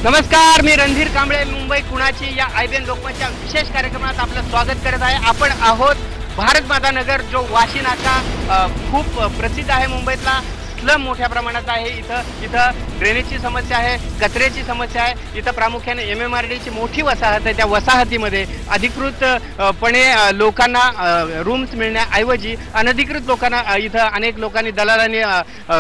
नमस्कार, मी रणधीर कांबळे मुंबई कुणाची या IBN लोकमतच्या विशेष कार्यक्रमात आपलं स्वागत करत आहे। आपण आहोत भारत माता नगर, जो वाशी नाका खूप प्रसिद्ध आहे मुंबईतला। स्लम मोठ्या प्रमाणात आहे। इथं ड्रेनेजची समस्या आहे, कचऱ्याची समस्या आहे। इथं प्रामुख्याने MMRDची मोठी वसाहत आहे। त्या वसाहतीमध्ये अधिकृतपणे लोकांना रूम्स मिळण्याऐवजी अनधिकृत लोकांना इथं अनेक लोकांनी दलालांनी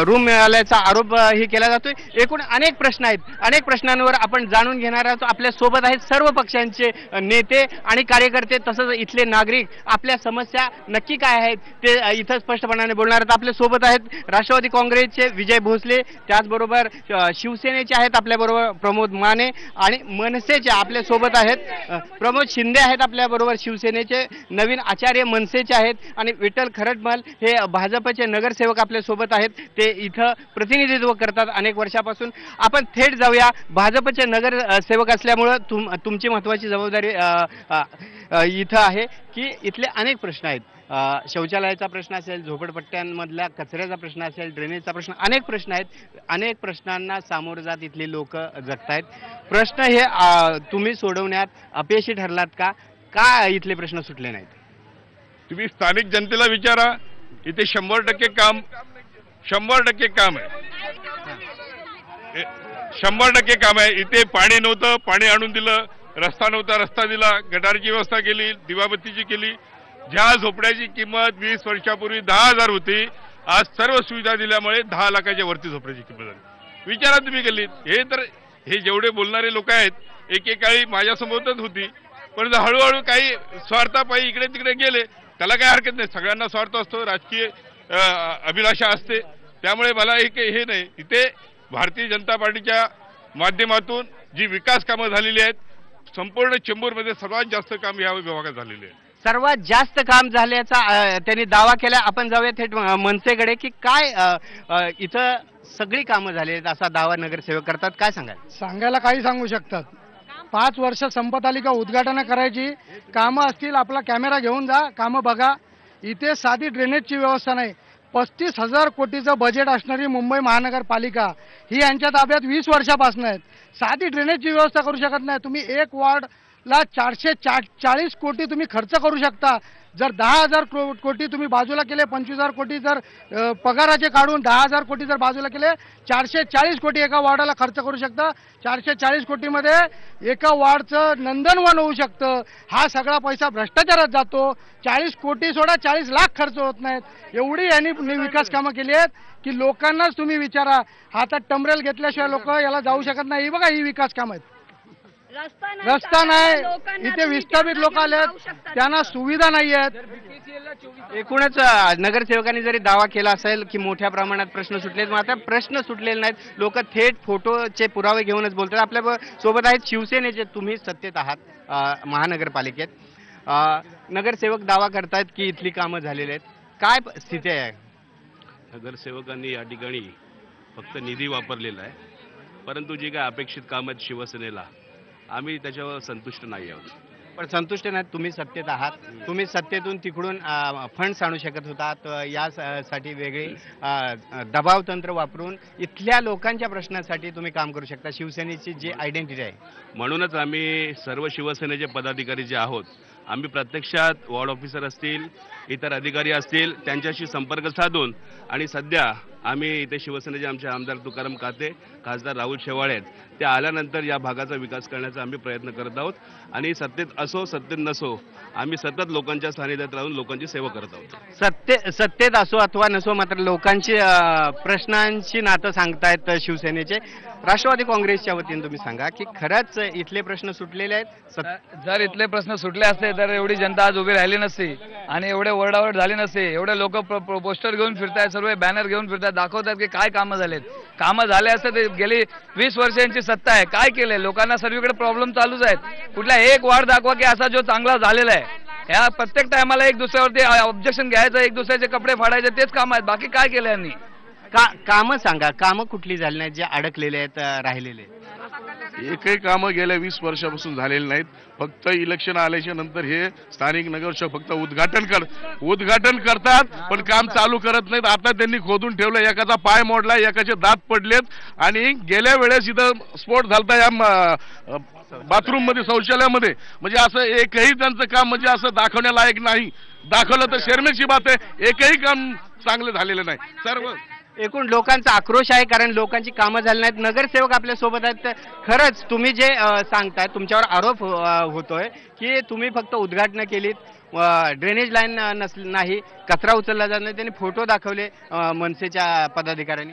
रूम मिळाल्याचा आरोप ही केला जातोय। एकूण अनेक प्रश्न आहेत, अनेक प्रश्नांवर आपण जाणून घेणार आहोत। आपल्या सोबत आहेत सर्व पक्षांचे नेते आणि कार्यकर्ते, तसंच इथले नागरिक। आपल्या समस्या नक्की काय आहेत ते इथं स्पष्टपणाने बोलणार आहेत। आपल्या सोबत आहेत राष्ट्रवादी काँग्रेसचे विजय भोसले, त्याचबरोबर शिवसेनेचे आहेत आपल्याबरोबर प्रमोद माने, आणि मनसेचे आपल्या सोबत आहेत प्रमोद शिंदे आहेत आपल्याबरोबर शिवसेनेचे, नवीन आचार्य मनसेचे आहेत, आणि विठ्ठल खरटमल हे भाजपचे नगरसेवक आपल्या सोबत आहेत। ते इथं प्रतिनिधित्व करतात अनेक वर्षापासून। आपण थेट जाऊया। भाजपचे नगरसेवक असल्यामुळे तुमची महत्त्वाची जबाबदारी इथं आहे की इथले अनेक प्रश्न आहेत। शौचालयाचा प्रश्न असेल, झोपडपट्ट्यांमधल्या कचऱ्याचा प्रश्न असेल, ड्रेनेजचा प्रश्न, अनेक प्रश्न आहेत। अनेक प्रश्नांना सामोरं जात इथले लोक जगतायत। प्रश्न हे तुम्ही सोडवण्यात अपयशी ठरलात का? का इथले प्रश्न सुटले नाहीत? तुम्ही स्थानिक जनतेला विचारा, इथे 100% काम आहे। 100% काम आहे। इथे पाणी नव्हतं, पाणी आणून दिलं, रस्ता नव्हता, रस्ता दिला, गटारची व्यवस्था केली, दिवाबत्तीची केली। ज्या झोपड्याची किंमत 20 वर्षापूर्वी 10,000 होती, आज सर्व सुविधा दिल्यामुळे 10 लाखाच्या वरती झोपड्याची किंमत झाली। विचारा तुम्ही गल्लीत। हे जेवढे बोलणारे लोक आहेत, एकेकाळी माझ्यासमोरच होती, पण हळूहळू काही स्वार्थापायी इकडे तिकडे गेले। त्याला काही हरकत नाही, सगळ्यांना स्वार्थ असतो, राजकीय अभिलाषा असते। त्यामुळे मला हे नाही, इथे भारतीय जनता पार्टीच्या माध्यमातून जी विकास कामं झालेली आहेत, संपूर्ण चेंबूरमध्ये सर्वात जास्त काम या विभागात झालेले आहे। सर्वात जास्त काम झाल्याचा त्यांनी दावा केला। आपण जाऊया थेट मनसेकडे की काय इथं सगळी कामं झाली आहेत असा दावा नगरसेवक करतात। काय सांगायला काही सांगू शकतात। 5 वर्ष संपत आली का उद्घाटन करायची, कामं असतील आपला कॅमेरा घेऊन जा, कामं बघा। इथे साधी ड्रेनेजची व्यवस्था नाही। 35,000 कोटीचं बजेट असणारी मुंबई महानगरपालिका ही यांच्या ताब्यात 20 वर्षापासून आहेत। साधी ड्रेनेजची व्यवस्था करू शकत नाही। तुम्ही एक वॉर्डला 440 कोटी तुम्ही खर्च करू शकता। जर 10,000 कोटी तुम्ही बाजूला केले, 25,000 कोटी जर पगाराचे काढून 10,000 कोटी जर बाजूला केले, 440 कोटी एका वॉर्डाला खर्च करू शकता। 440 कोटीमध्ये एका वॉर्डचं नंदनवन होऊ शकतं। हा सगळा पैसा भ्रष्टाचारात जातो। 40 कोटी सोडा, 40 लाख खर्च होत नाहीत। एवढी यांनी विकास कामं केली आहेत की लोकांनाच तुम्ही विचारा। हातात टमरेल घेतल्याशिवाय लोक याला जाऊ शकत नाही। ही बघा, ही विकास कामं आहेत। रस्ता नाही, इथे विस्थापित लोक आलेत, त्यांना सुविधा नाही आहेत। एकूणच नगरसेवकांनी जरी दावा केला असेल की मोठ्या प्रमाणात प्रश्न सुटलेत, मात्र प्रश्न सुटलेले नाहीत। लोक थेट फोटोचे पुरावे घेऊनच बोलतात। आपल्या सोबत आहेत शिवसेनेचे, तुम्ही सत्तेत आहात महानगरपालिकेत। नगरसेवक दावा करतात की इथली कामं झालेली आहेत। काय स्थिती आहे? नगरसेवकांनी या ठिकाणी फक्त निधी वापरलेला आहे, परंतु जी काय अपेक्षित कामं आहेत शिवसेनेला, आम्ही त्याच्यावर संतुष्ट नाही आहोत। पण संतुष्ट नाहीत, तुम्ही सत्तेत आहात, तुम्ही सत्तेतून तिकडून फंड्स आणू शकत होतात, यासाठी वेगळे दबाव तंत्र वापरून इथल्या लोकांच्या प्रश्नासाठी तुम्ही काम करू शकता। शिवसेनेची जी आयडेंटिटी आहे, म्हणूनच आम्ही सर्व शिवसेनेचे पदाधिकारी जे आहोत, आम्ही प्रत्यक्षात वॉर्ड ऑफिसर असतील, इतर अधिकारी असतील, त्यांच्याशी संपर्क साधून, आणि सध्या आम्ही इथे शिवसेनेचे आमचे आमदार तुकाराम काते, खासदार राहुल शेवाळे आहेत, ते आल्यानंतर या भागाचा विकास करण्याचा आम्ही प्रयत्न करत आहोत। आणि सत्तेत असो सत्तेत नसो, आम्ही सतत लोकांच्या सानिध्यात राहून लोकांची सेवा करत आहोत। सत्तेत असो अथवा नसो, मात्र लोकांची प्रश्नांची नातं सांगतायत शिवसेनेचे। राष्ट्रवादी काँग्रेसच्या वतीने तुम्ही सांगा की खरंच इथले प्रश्न सुटलेले आहेत? जर इथले प्रश्न सुटले असते तर एवढी जनता आज उभी राहिली नसती आणि एवढे ओरडाओरड झाली नसते। एवढे लोक पोस्टर घेऊन फिरतायत, सर्व बॅनर घेऊन फिरतायत, दाखवतात की काय कामं झालेत। कामं झाले असते ते गेली 20 वर्षांची सत्ता आहे, काय केले? लोकांना सर्वीकडे प्रॉब्लेम चालूच आहेत। कुठला एक वार्ड दाखवा की असा जो चांगला झालेला आहे। या प्रत्येक टायमाला एक दुसऱ्यावरती ऑब्जेक्शन घ्यायचं, एक दुसऱ्याचे कपडे फाडायचे, तेच काम आहेत। बाकी काय केलं यांनी? कामं सांगा, कामं कुठली झाली नाही जे अडकलेले आहेत, राहिलेले? एकही कामं गेल्या 20 वर्षापासून झालेली नाहीत. फक्त इलेक्शन आल्याच्या नंतर हे स्थानिक नगरसेवक फक्त उद्घाटन करतात, पण काम चालू करत नाहीत. आता त्यांनी खोदून ठेवलं, एकाचा पाय मोडला, एकाचे दात पडलेत आणि गेल्या वेळेस इथं स्फोट झालता या बाथरूम मध्ये, शौचालयामध्ये. म्हणजे असं एकही त्यांचं काम म्हणजे असं दाखवण्यालायक नाही. दाखवलं तर शर्मेची बात आहे. एकही काम चांगलं झालेलं नाही. सर्व एकूण लोकांचा आक्रोश आहे, कारण लोकांची कामं झाली नाहीत. नगरसेवक आपल्या सोबत आहेत. तर खरंच तुम्ही जे सांगताय, तुमच्यावर आरोप होतोय की तुम्ही फक्त उद्घाटन केलीत, ड्रेनेज लाईन नाही, कचरा उचलला जात नाही. त्यांनी फोटो दाखवले मनसेच्या पदाधिकाऱ्यांनी.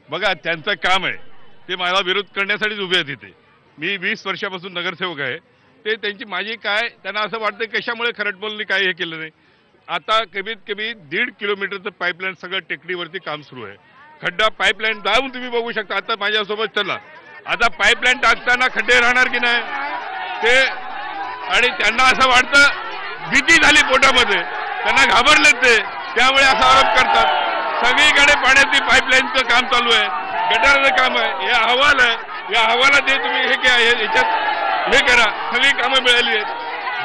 बघा, त्यांचं काम आहे ते माझा विरोध करण्यासाठीच उभे आहेत इथे. मी 20 वर्षापासून नगरसेवक आहे. ते त्यांची माझी काय, त्यांना असं वाटतं कशामुळे खरटबोलनी काय हे केलं नाही. आता कमीत कमी 1.5 किलोमीटरचं पाईपलाईन सगळं टेकडीवरती काम सुरू आहे. खड्डा पाईपलाईन जाऊन तुम्ही बघू शकता. आता माझ्यासोबत चला, आता पाईपलाईन टाकताना खड्डे राहणार की नाही ते, आणि त्यांना असं वाटतं, भीती झाली पोटामध्ये, त्यांना घाबरलेत ते, त्यामुळे असा आरोप करतात. सगळीकडे पाण्याची पाईपलाईनचं काम चालू आहे, गटाराचं काम आहे. हे अहवाल आहे, या अहवालात हे तुम्ही हे काय याच्यात हे करा. सगळी कामं मिळाली आहेत.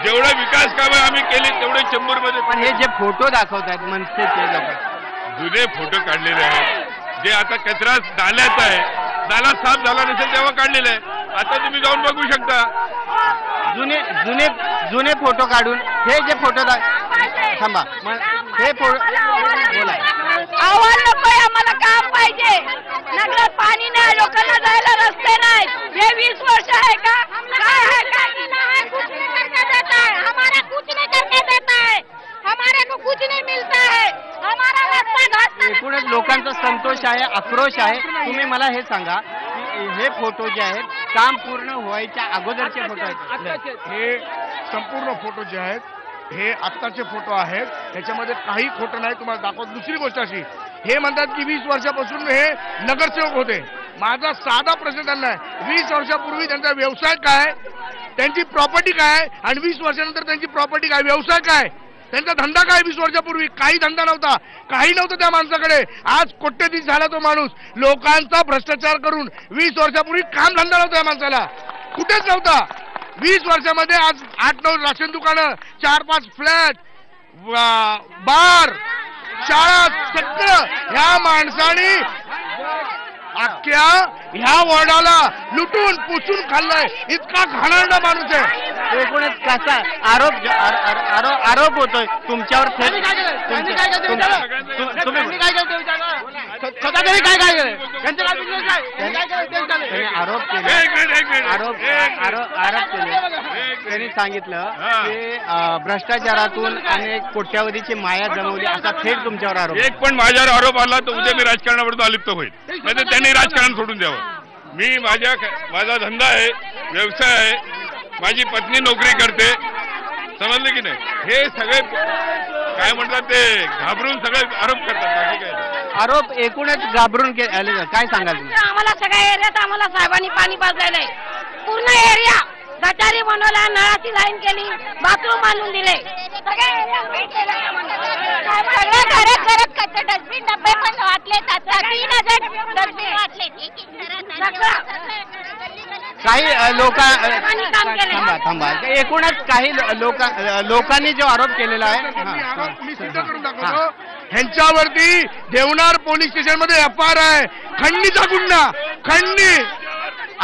जेवढा विकास कामं आम्ही केली तेवढे 100 मध्ये. पण हे जे फोटो दाखवतात मनसेचे लोक, जुने फोटो काढलेले आहेत, जे आता कचरा नाल्यात आहे, नाला साफ झाला नसेल तेव्हा काढलेले आहे. आता तुम्ही जाऊन बघू शकता. जुने फोटो काढून हे जे फोटो थांबा, हे फोटो बोला. आव्हान नकोय, आम्हाला काम पाहिजे. नगरात पाणी नाही, लोकांना जायला रस्ते नाही. हे 20 वर्ष आहे का? काय है? कुछ नहीं करने देता है. हमारा कुछ नहीं करने देता है. हमारे को कुछ नहीं मिलता है. हमारा रास्ता घाट. एकूणच लोकांचा संतोष आहे, आक्रोश आहे. तुम्ही मला हे सांगा की हे फोटो जे आहेत, काम पूर्ण व्हायच्या अगोदरचे फोटो आहेत. हे संपूर्ण फोटो जे आहेत हे आत्ताचे फोटो आहेत. त्याच्यामध्ये काही खोटं नाही. तुम्हाला दाखवत. दुसरी गोष्ट अशी, हे म्हणतात की 20 वर्षापासून हे नगरसेवक होते. माझा साधा प्रश्न त्यांना आहे, 20 वर्षापूर्वी त्यांचा व्यवसाय काय, त्यांची प्रॉपर्टी काय, आणि 20 वर्षानंतर त्यांची प्रॉपर्टी काय, व्यवसाय काय, त्यांचा धंदा काय. 20 वर्षापूर्वी काही धंदा नव्हता, काही नव्हतं त्या माणसाकडे. आज कोट्यधीश झाला तो माणूस, लोकांचा भ्रष्टाचार करून. 20 वर्षापूर्वी काम धंदा नव्हता या माणसाला, कुठेच नव्हता. 20 वर्षामध्ये आज 8-9 राशन दुकानं, 4-5 फ्लॅट, बार, शाळा, सगळं ह्या माणसाने अख्ख्या ह्या वॉर्डाला लुटून पुसून खाल्लंय. इतका घाणेरडा माणूस आहे. एकूणच कसा आरोप होतोय तुमच्यावर थेट. तुम्ही काय आरोप केले, आरोप केले. त्यांनी सांगितलं की भ्रष्टाचारातून अनेक कोट्यावधीची माया जमवली, असा थेट तुमच्यावर आरोप. एक पण माझ्यावर आरोप आला तर उद्या मी राजकारणावर अलिप्त होईल. नाही तर त्यांनी राजकारण सोडून द्यावं. मी माझा धंदा आहे, व्यवसाय आहे, माझी पत्नी नोकरी करते, समजले की नाही. हे सगळे काय म्हणतात ते घाबरून सगळे आरोप करतात. बाकी काय आरोप एकूणच घाबरून काय सांगाल तुम्ही? आम्हाला सगळ्या एरियात आम्हाला साहेबांनी पाणी पाजलेलंय. पूर्ण एरिया गटारी बनवला, नळाची लाईन केली, बाथरूम बांधून दिले. सगळ्या घरात कच्चे डस्टबिन डब्बे पण वाटले. 3000 डस्टबिन वाटले. काही लोक थांबा. एकूणच काही लोकांनी जो आरोप केलेला आहे, मी सिद्ध करून दाखवतो. ह्यांच्यावरती देवनार पोलीस स्टेशन मध्ये FIR आहे. खंडीचा गुन्हा, खंडी,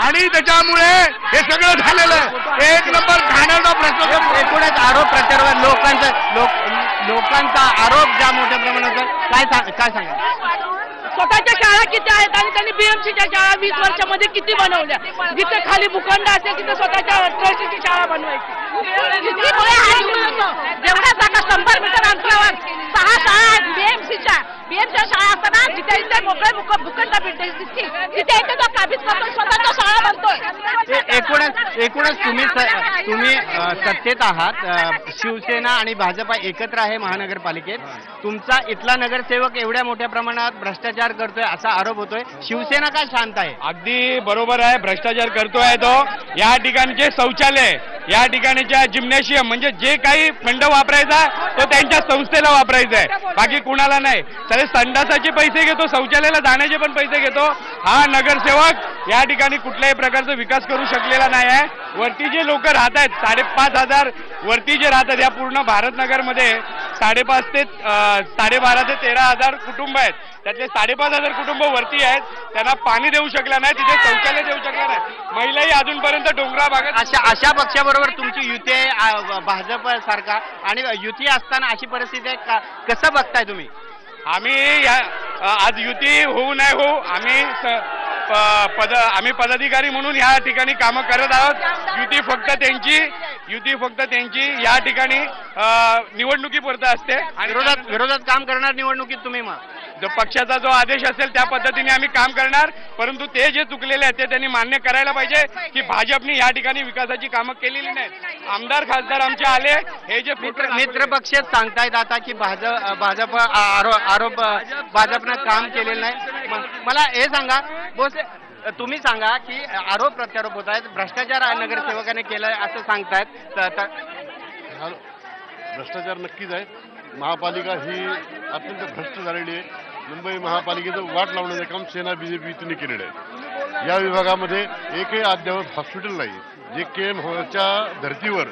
आणि त्याच्यामुळे हे सगळं झालेलं आहे. 1 नंबर घाणेरडा भ्रष्टाचार. एकूणच आरोप प्रत्यारोप लोकांचा आरोप ज्या मोठ्या प्रमाणात काय सांगा. स्वतःच्या शाळा किती आहेत आणि त्यांनी BMCच्या शाळा 20 वर्षामध्ये किती बनवल्या. जिथे खाली भूखंड असेल तिथे स्वतःच्या ट्रस्टची शाळा बनवायची. जेवढ्या जागा 100 मीटर अंतरावर 6 शाळा आहेत BMCच्या शाळा असताना, जिथे इथे मोकळे भूखंड भेटते तिथे इथे तो काबीज करतो, स्वतःच्या शाळा बनतोय. एकूणच तुम्ही सत्तेत आहात. शिवसेना आणि भाजपा एकत्र आहे महानगरपालिकेत. तुमचा इथला नगरसेवक एवढ्या मोठ्या प्रमाणात भ्रष्टाचार करतोय असा आरोप होतोय. शिवसेना का शांत आहे? अगदी बरोबर आहे. भ्रष्टाचार करतोय तो. या ठिकाणचे शौचालय, या ठिकाणीच्या जिम्नॅशियम म्हणजे जे काही फंड वापरायचा तो त्यांच्या संस्थेला वापरायचा आहे, बाकी कुणाला नाही. सगळे संडासाचे पैसे घेतो, शौचालयाला जाण्याचे पण पैसे घेतो. हा नगरसेवक या ठिकाणी कुठल्याही प्रकारचा विकास करू शकलेला नाही आहे. वरती जे लोक राहत आहेत 5,500 वरती जे राहतात या पूर्ण भारतनगरमध्ये 5,500 ते 12,500 ते 13,000 कुटुंब आहेत. त्यातले 5,500 कुटुंब वरती आहेत, त्यांना पाणी देऊ शकला नाही, तिथे शौचालय देऊ शकला नाही. महिलाही अजूनपर्यंत डोंगराळ भागात अशा पक्षाबरोबर तुमची युती आहे भाजप सारखा, आणि युती असताना अशी परिस्थिती आहे, कसं बघताय तुम्ही? आम्ही आज युती होऊ नाही हो, आम्ही पदाधिकारी म्हणून या ठिकाणी कामं करत आहोत. युती फक्त त्यांची या ठिकाणी निवडणुकीपुरतं असते. विरोधात काम करणार निवडणुकीत तुम्ही? मग पक्षाचा जो आदेश असेल त्या पद्धतीने आम्ही काम करणार, परंतु ते जे चुकलेले आहेत ते त्यांनी मान्य करायला पाहिजे की भाजपने या ठिकाणी विकासाची कामं केलेली नाहीत. आमदार खासदार आमचे आले, हे जे मित्र पक्ष सांगतायत आता की भाजप आरोप भाजपनं काम केलेलं नाही. मला हे सांगा बोस, तुम्ही सांगा की आरोप प्रत्यारोप होत आहेत, भ्रष्टाचार नगरसेवकाने केलाय असं सांगतायत. भ्रष्टाचार नक्कीच आहे. महापालिका ही अत्यंत भ्रष्ट झालेली आहे. मुंबई महापालिकेचं वाट लावण्याचं काम सेना BJP युतीने केलेलं आहे. या विभागामध्ये एकही अद्ययावत हॉस्पिटल नाही. जे KMच्या धर्तीवर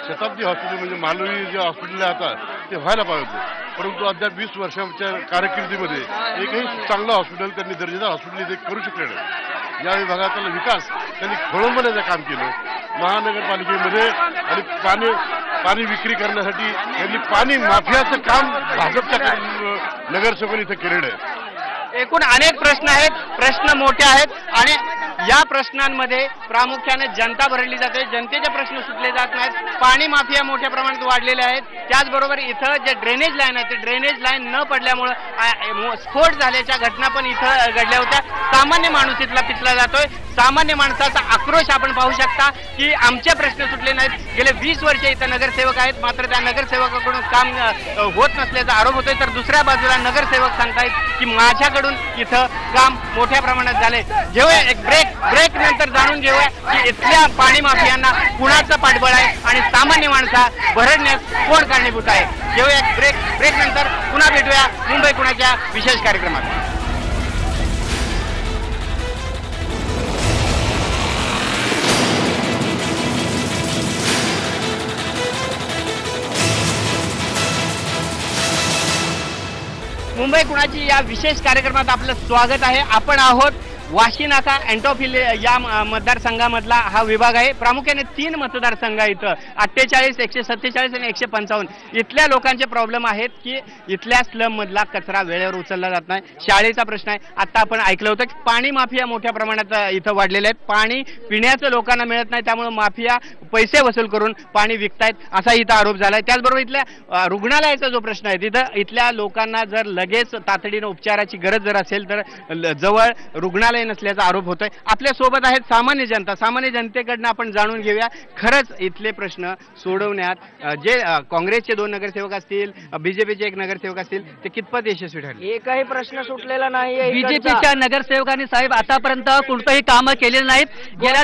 शताब्दी हॉस्पिटल म्हणजे मालवी जे हॉस्पिटल आहे आता ते व्हायला पाहिजे होते, परंतु अद्याप 20 वर्षांच्या कारकिर्दीमध्ये एकही चांगलं हॉस्पिटल त्यांनी दर्जेदार हॉस्पिटल इथे करू शकले नाही. या विभागातला विकास त्यांनी खोळंबण्याचं काम केलं. महानगरपालिकेमध्ये आणि पाणी विक्री करण्यासाठी त्यांनी पाणी माफियाचं काम भाजपच्या नगरसेवकांनी इथं केलेलं आहे. एकूण अनेक प्रश्न आहेत, प्रश्न मोठे आहेत, आणि या प्रश्नांमध्ये प्रामुख्याने जनता भरली जाते. जनतेचे प्रश्न सुटले जात नाहीत. पाणी माफिया मोठ्या प्रमाणात वाढलेले आहेत. त्याचबरोबर इथं जे ड्रेनेज लाईन आहे ते ड्रेनेज लाईन न पडल्यामुळं स्फोट झाल्याच्या घटना पण इथं घडल्या होत्या. सामान्य माणूस इथला पिचला जातोय. सामान्य माणसाचा आक्रोश आपण पाहू शकता की आमचे प्रश्न सुटले नाहीत. गेले 20 वर्ष इथं नगरसेवक आहेत, मात्र त्या नगरसेवकाकडून काम होत नसल्याचा आरोप होतोय. तर दुसऱ्या बाजूला नगरसेवक सांगतायत की माझ्याकडून इथं काम मोठ्या प्रमाणात झाले. घेऊया एक ब्रेक नंतर जाणून घेऊया की इथल्या पाणी माफियांना कुणाचं पाठबळ आहे आणि सामान्य माणसा भरडण्यास कोण कारणीभूत आहे. घेऊया एक ब्रेक नंतर पुन्हा भेटूया मुंबई कुणाच्या विशेष कार्यक्रमात. मुंबई कुणाची या विशेष कार्यक्रमात आपलं स्वागत आहे. आपण आहोत वाशी नाका अँटोफिल या मतदारसंघामधला हा विभाग आहे. प्रामुख्याने 3 मतदारसंघ इथं 48, 147 आणि 155. इथल्या लोकांचे प्रॉब्लेम आहेत की इथल्या स्लम मधला कचरा वेळेवर उचलला जात नाही, शाळेचा प्रश्न आहे. आता आपण ऐकलं होतं की पाणी माफिया मोठ्या प्रमाणात इथं वाढलेले आहेत. पाणी पिण्याचं लोकांना मिळत नाही, त्यामुळे माफिया पैसे वसूल करून पाणी विकतायत असा इथं आरोप झालाय. त्याचबरोबर इथल्या रुग्णालयाचा जो प्रश्न आहे तिथं इथल्या लोकांना जर लगेच तातडीनं उपचाराची गरज जर असेल तर जवळ रुग्णालय नसल्याचा आरोप होतोय. आपल्या सोबत आहेत सामान्य जनता. सामान्य जनतेकडनं आपण जाणून घेऊया खरंच इथले प्रश्न सोडवण्यात जे काँग्रेसचे 2 नगरसेवक असतील, BJPचे 1 नगरसेवक असतील, ते कितपत यशस्वी ठरले. एकही प्रश्न सुटलेला नाही. BJPच्या नगरसेवकांनी साहेब आतापर्यंत कोणतंही काम केलेलं नाहीत. गेल्या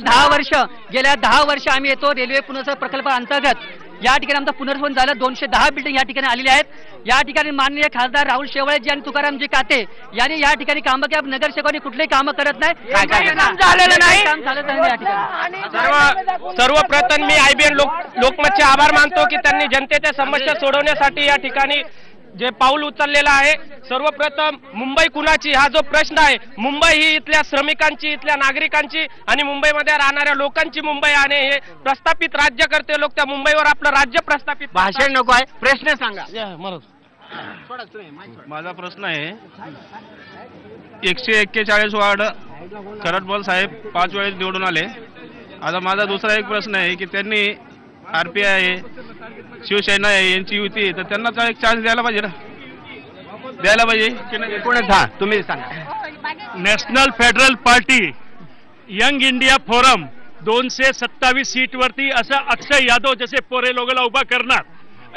10 वर्ष आम्ही येतो रेल्वे पुनर्वसन प्रकल्प अंतर्गत या ठिकाणी आमचं पुनर्वसन झालं. 210 बिल्डिंग या ठिकाणी आलेल्या आहेत. या ठिकाणी माननीय खासदार राहुल शेवाळेजी आणि तुकारामजी काते यांनी या ठिकाणी कामं केली. नगरसेवकांनी कुठलेही कामं करत नाही, काम झालेलं नाही. सर्वप्रथम मी IBN लोकमतचे आभार मानतो की त्यांनी जनतेच्या समस्या सोडवण्यासाठी या ठिकाणी जे पाऊल उचललेलं आहे. सर्वप्रथम मुंबई कुणाची हा जो प्रश्न आहे, मुंबई ही इथल्या श्रमिकांची, इथल्या नागरिकांची आणि मुंबईमध्ये राहणाऱ्या लोकांची मुंबई आणि हे प्रस्थापित राज्य करते लोक त्या मुंबईवर आपलं राज्य प्रस्थापित. भाषण नको आहे, प्रश्न सांगा. माझा प्रश्न आहे 141 वार्ड खरटबोल साहेब 5 वेळेस निवडून आले. आता माझा दुसरा एक प्रश्न आहे की त्यांनी RPI शिवसेना आहे यांची युती, तर त्यांना एक चान्स द्यायला पाहिजे ना, द्यायला पाहिजे. तुम्ही सांगा. National federal party young India forum 227 सीटवरती असं अक्षय यादव जसे पोरे लोगला उभा करणार,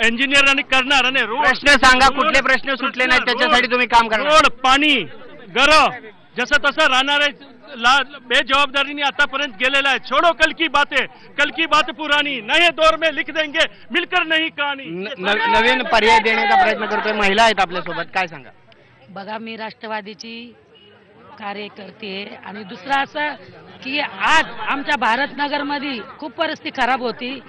इंजिनियर आणि करणार आणि प्रश्न सांगा. कुठले प्रश्न सुटले नाहीत त्याच्यासाठी तुम्ही काम करणार. रोड, पाणी, घरं जसं तसं राहणारे बेजवाबदारीने आतापर्यंत गेलेला आहे. छोडो कल की बात पुरानी, नए दौर में लिख देंगे मिलकर नहीं कहानी. नवीन पर्याय देण्याचा प्रयत्न करतोय. महिला आहेत आपल्यासोबत, काय सांगा? बघा, मी राष्ट्रवादीची कार्यकर्ते आहे आणि दुसरं असं की आज आमच्या भारतनगरमध्ये खूप परिस्थिती खराब होती.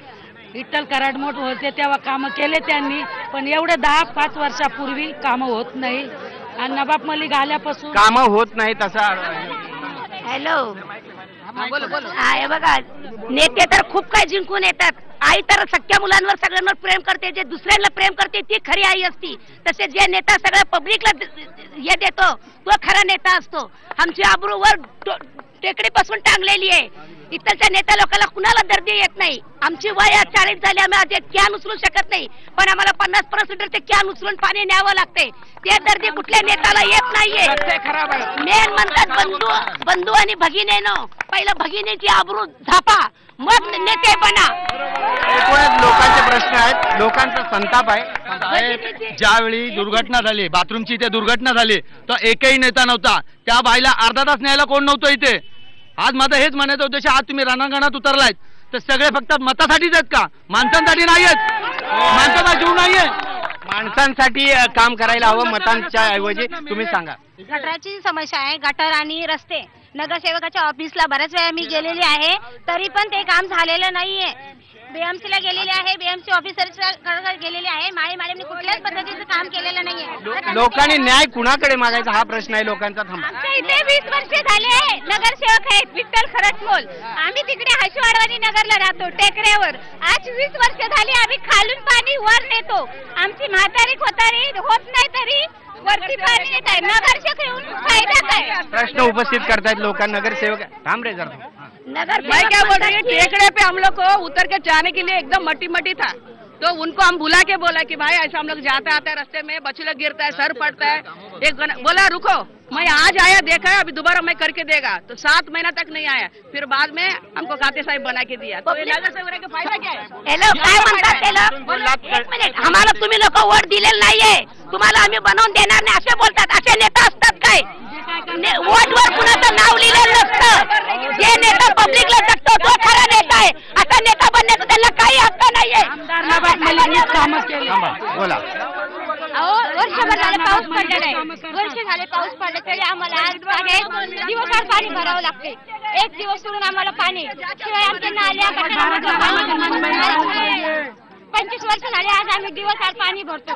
विठ्ठल कराडमोठ होते तेव्हा कामं केले त्यांनी, पण एवढे 10-5 वर्षापूर्वी कामं होत नाही. आणि नवाब मलिक आल्यापासून कामं होत नाहीत असा. हॅलो, हे बघा, नेते तर खूप काही जिंकून येतात. आई तर सख्या मुलांवर सगळ्यांवर प्रेम करते, जे दुसऱ्यांना प्रेम करते ती खरी आई असती. तसे जे नेता सगळ्या पब्लिकला हे देतो तो खरा नेता असतो. आमची आबरूवर टेकडीपासून टांगलेली आहे. इथलच्या नेत्या लोकांना कुणाला दर्दी येत नाही. आमची वय 40 झाली, आम्ही आज एक कॅन उचलू शकत नाही, पण आम्हाला 50 लिटरचे कॅन उचलून पाणी न्यावं लागते. ते दर्दी कुठल्या नेत्याला येत नाहीये. मेन म्हणतात बंधू आणि भगिनीनो, पहिलं भगिनीची आबरू झापा, मग नेते बना. लोकांचे प्रश्न आहेत, लोकांचा संताप आहे. ज्यावेळी दुर्घटना झाली, बाथरूमची इथे दुर्घटना झाली, तर एकही नेता नव्हता. त्या बाईला अर्धा तास न्यायला कोण नव्हतं इथे. आज माझं हेच म्हणायचं होतं, आज तुम्ही रणांगणात उतरलायत तर सगळे फक्त मतासाठीच आहेत का? माणसांसाठी नाहीयेत. माणसाचा जीव नाहीये. माणसांसाठी काम करायला हवं, मतांच्या ऐवजी. तुम्ही सांगा. गटाराची समस्या आहे, गटार आणि रस्ते. नगरसेवकाच्या ऑफिसला बऱ्याच वेळा मी गेलेली आहे, तरी पण ते काम झालेलं नाहीये. BMC ला गेलेले आहे, BMC ऑफिसरच्या गेलेले आहे, माळी मॅडमने कुठल्याच पद्धतीचं काम केलेलं नाहीये. लोकांनी न्याय कुणाकडे मागायचा हा प्रश्न आहे लोकांचा. थांबा, आमच्या इथे 20 वर्ष झाले नगरसेवक आहेत विठ्ठल खरटमोल. आम्ही तिकडे हशवाडवाडी नगरला राहतो टेकड्यावर. आज 20 वर्ष झाली आम्ही खालून पाणी वर नेतो. आमची म्हातारी खोतारी होत नाही तरी वरती पाणी येत आहे. नगरसेवक येऊन फायदा काय? प्रश्न उपस्थित करतायत लोकांना. नगरसेवक थांब रे जरा. मैं क्या बोल रही हूँ, टेकड़े पे हम लोग को उतर के जाने के लिए एकदम मट्टी मट्टी था, तो उनको हम बुला के बोला कि भाई ऐसा हम लोग जाते आते हैं रास्ते में बछड़ा गिरता है, सर पड़ता है. एक बोला रुको, मैं आज आया देखा है, अभी दोबारा मैं करके देगा. तो 7 महीना तक नहीं आया, फिर बाद में हमको खाते साहिब बना के दिया. तो नगरसेवक का फायदा क्या है? हॅलो, काय म्हणतात ते लोक? एक मिनिट, आम्हाला तुम्ही लोक वोट दिलेलं नाहीये, तुम्हाला आम्ही बनवून देणार नाही असे बोलतात. असे नेता असतात काय? वोटवर कुणाचं नाव लिहिलेलं नसतं. जे नेता पब्लिकला जगतो तो खरा नेता आहे. असा नेता बनण्याचा त्यांना काही हक्क नाहीये. बोला. वर्षभर झाले पाऊस पडले नाही, वर्ष झाले पाऊस पडले तरी आम्हाला आज दिवसाआड पाणी भरावं लागते. एक दिवस सोडून आम्हाला पाणी, शिवाय आमच्या नाल्या 25 वर्ष झाले आज आम्ही दिवसाआड पाणी भरतो,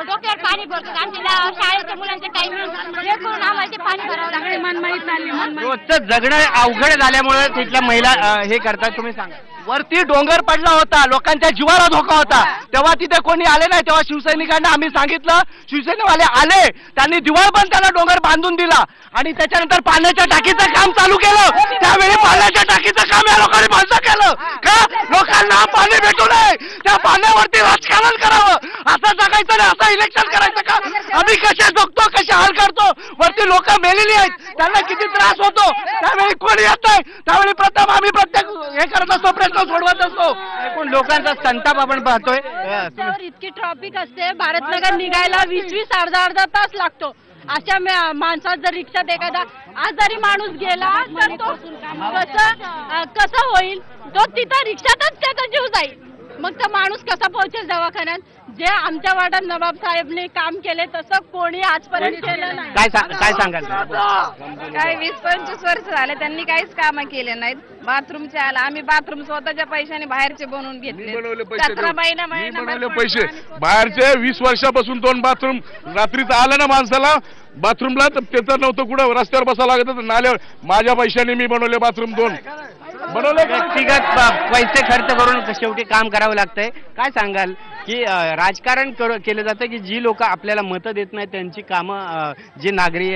डोक्यावर पाणी भरतो. आमच्या शाळेच्या मुलांचे टाइमिंग हे करून आम्हाला ते पाणी भरावं लागते. रोजचं जगणं अवघड झाल्यामुळे तिथल्या महिला हे करतात. तुम्ही सांगा. वरती डोंगर पडला होता, लोकांच्या जीवाला धोका होता, तेव्हा तिथे कोणी आले नाही. तेव्हा शिवसैनिकांना आम्ही सांगितलं, शिवसेनेवाले आले, त्यांनी दिवाळ पण त्याला डोंगर बांधून दिला आणि त्याच्यानंतर पाण्याच्या टाकीचं काम चालू केलं. त्यावेळी पाण्याच्या टाकीचं काम या लोकांनी बंद केलं का? लोकांना पाणी भेटू नये, त्या पाण्यावरती राजकारण करावं असं जगायचं नाही, असं इलेक्शन करायचं का? आम्ही कसे जगतो, कसे हाल करतो. वरती लोक मेलेली आहेत, त्यांना किती त्रास होतो. त्यावेळी कोणी येत नाही, त्यावेळी प्रथम आम्ही प्रत्येक हे करत असतो, प्रश्न सोडवत असतो. एकूण लोकांचा संताप आपण पाहतोय. इतकी ट्रॉफिक असते, भारतनगर निघायला 20-20 अर्धा तास लागतो. अशा माणसात जर रिक्षात एखादा आजारी माणूस गेला तर तो कसं होईल? तो तिथं रिक्षातच त्याचा जीव जाईल. मग तो माणूस कसा पोहोचेल दवाखान्यात? जे आमच्या वार्डात नवाब साहेबने काम केले तसं कोणी आजपर्यंत केलं नाही. काय सांगाल? काय 20-25 वर्ष झाले त्यांनी काहीच कामं केले नाहीत. बाथरूमचे आला, आम्ही बाथरूम स्वतःच्या पैशाने बाहेरचे बनवून घेतले. 17 महिना पैसे बाहेरचे 20 वर्षापासून 2 बाथरूम रात्रीचं आलं ना माणसाला बाथरूमला तर त्याचं नव्हतं, कुठं रस्त्यावर बसावं लागत होतं, नाल्यावर. माझ्या पैशाने मी बनवले बाथरूम 2 बनवले. व्यक्तिगत पैसे खर्च करून शेवटी काम करावं लागतंय. काय सांगाल की राजकारण केलं जातं की जी लोक आपल्याला मतं देत नाहीत त्यांची कामं, जी नागरी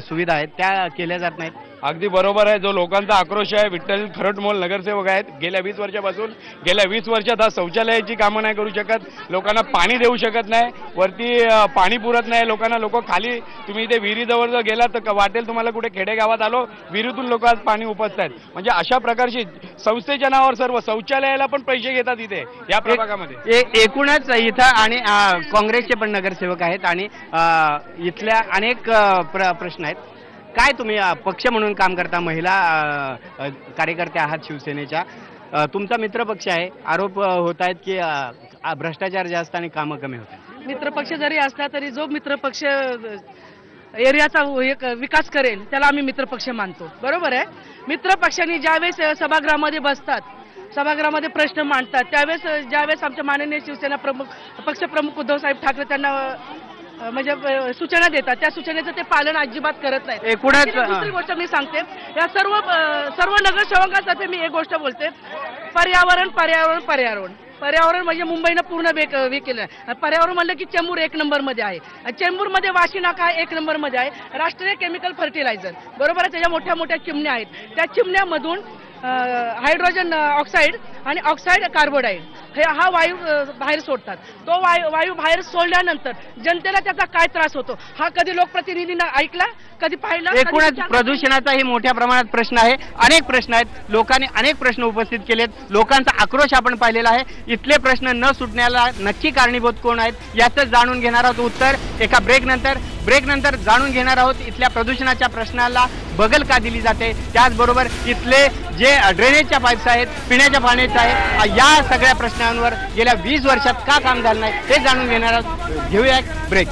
सुविधा आहेत त्या केल्या जात नाहीत? अगदी बरोबर आहे. जो लोकांचा आक्रोश आहे, विठ्ठल खरटमोल नगरसेवक आहेत, गेल्या 20 वर्षापासून गेल्या 20 वर्षात हा शौचालयाची कामं नाही करू शकत, लोकांना पाणी देऊ शकत नाही, वरती पाणी पुरत नाही लोकांना. लोक खाली, तुम्ही इथे विहिरीजवळ जर गेलात तर वाटेल तुम्हाला कुठे खेडेगावात आलो, विहिरीतून लोक आज पाणी उपसतात. म्हणजे अशा प्रकारची संस्थेच्या नावावर सर्व शौचालयाला पण पैसे घेतात इथे या प्रभागामध्ये. एकूणच इथं आणि काँग्रेसचे पण नगरसेवक आहेत आणि इथल्या अनेक प्रश्न आहेत. काय तुम्ही पक्ष म्हणून काम करता, महिला कार्यकर्ते आहात शिवसेनेच्या, तुमचा मित्रपक्ष आहे, आरोप होत आहेत की भ्रष्टाचार जास्त आणि कामं कमी होतात. मित्रपक्ष जरी असला तरी जो मित्रपक्ष एरियाचा एक विकास करेल त्याला आम्ही मित्रपक्ष मानतो. बरोबर आहे. मित्रपक्षांनी ज्यावेळेस सभागृहामध्ये बसतात, सभागृहामध्ये प्रश्न मांडतात, त्यावेळेस ज्यावेळेस आमच्या माननीय शिवसेना पक्षप्रमुख उद्धवसाहेब ठाकरे त्यांना म्हणजे सूचना देतात, त्या सूचनेचं ते पालन अजिबात करत नाही. एकूणच दुसरी गोष्ट मी सांगते, या सर्व नगरसेवकांसाठी मी एक गोष्ट बोलते, पर्यावरण पर्यावरण पर्यावरण पर्यावरण म्हणजे मुंबईनं पूर्ण केलं. पर्यावरण म्हणलं की चेंबूर 1 नंबरमध्ये आहे, चेंबूरमध्ये वाशी नाका 1 नंबरमध्ये आहे, राष्ट्रीय केमिकल फर्टिलायझर बरोबर आहे, त्याच्या मोठ्या मोठ्या चिमण्या आहेत, त्या चिमण्यामधून हायड्रोजन ऑक्साईड आणि ऑक्साईड कार्बोडाईड हा वायू बाहेर सोडतात. तो वायू बाहेर सोडल्यानंतर जनतेला त्याचा काय त्रास होतो हा कधी लोकप्रतिनिधींना ऐकला, कधी पाहिला? एकूणच प्रदूषणाचाही मोठ्या प्रमाणात प्रश्न आहे, अनेक प्रश्न आहेत, लोकांनी अनेक प्रश्न उपस्थित केलेत, लोकांचा आक्रोश आपण पाहिलेला आहे. इथले प्रश्न न सुटण्याला नक्की कारणीभूत कोण आहेत याचं जाणून घेणार आहोत उत्तर एका ब्रेकनंतर जाणून घेणार आहोत. इथल्या प्रदूषणाच्या प्रश्नाला बगल का दिली जाते, त्याचबरोबर इथले जे ड्रेनेजच्या पाईप्स आहेत, पिण्याच्या पाण्याचे आहे, या सगळ्या प्रश्नांवर गेल्या 20 वर्षात का काम झालं नाही हे जाणून घेणार आहोत. घेऊया ब्रेक.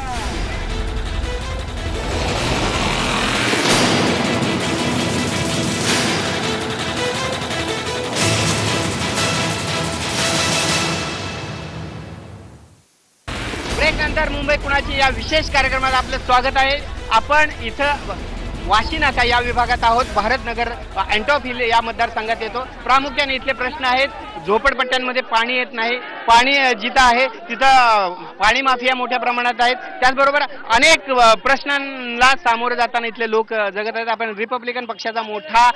ब्रेकनंतर मुंबई कुणाची या विशेष कार्यक्रमात आपलं स्वागत आहे. आपण इथं वाशी नाका या विभागात आहोत. भारतनगर अँटॉप हिल या मतदारसंघात येतो. प्रामुख्याने इथले प्रश्न आहेत, झोपडपट्ट्यांमध्ये पाणी येत नाही, पाणी जिथं आहे तिथं पाणी माफिया मोठ्या प्रमाणात आहेत, त्याचबरोबर अनेक प्रश्नांना सामोरं जाताना इथले लोक जगत आहेत. आपण रिपब्लिकन पक्षाचा मोठा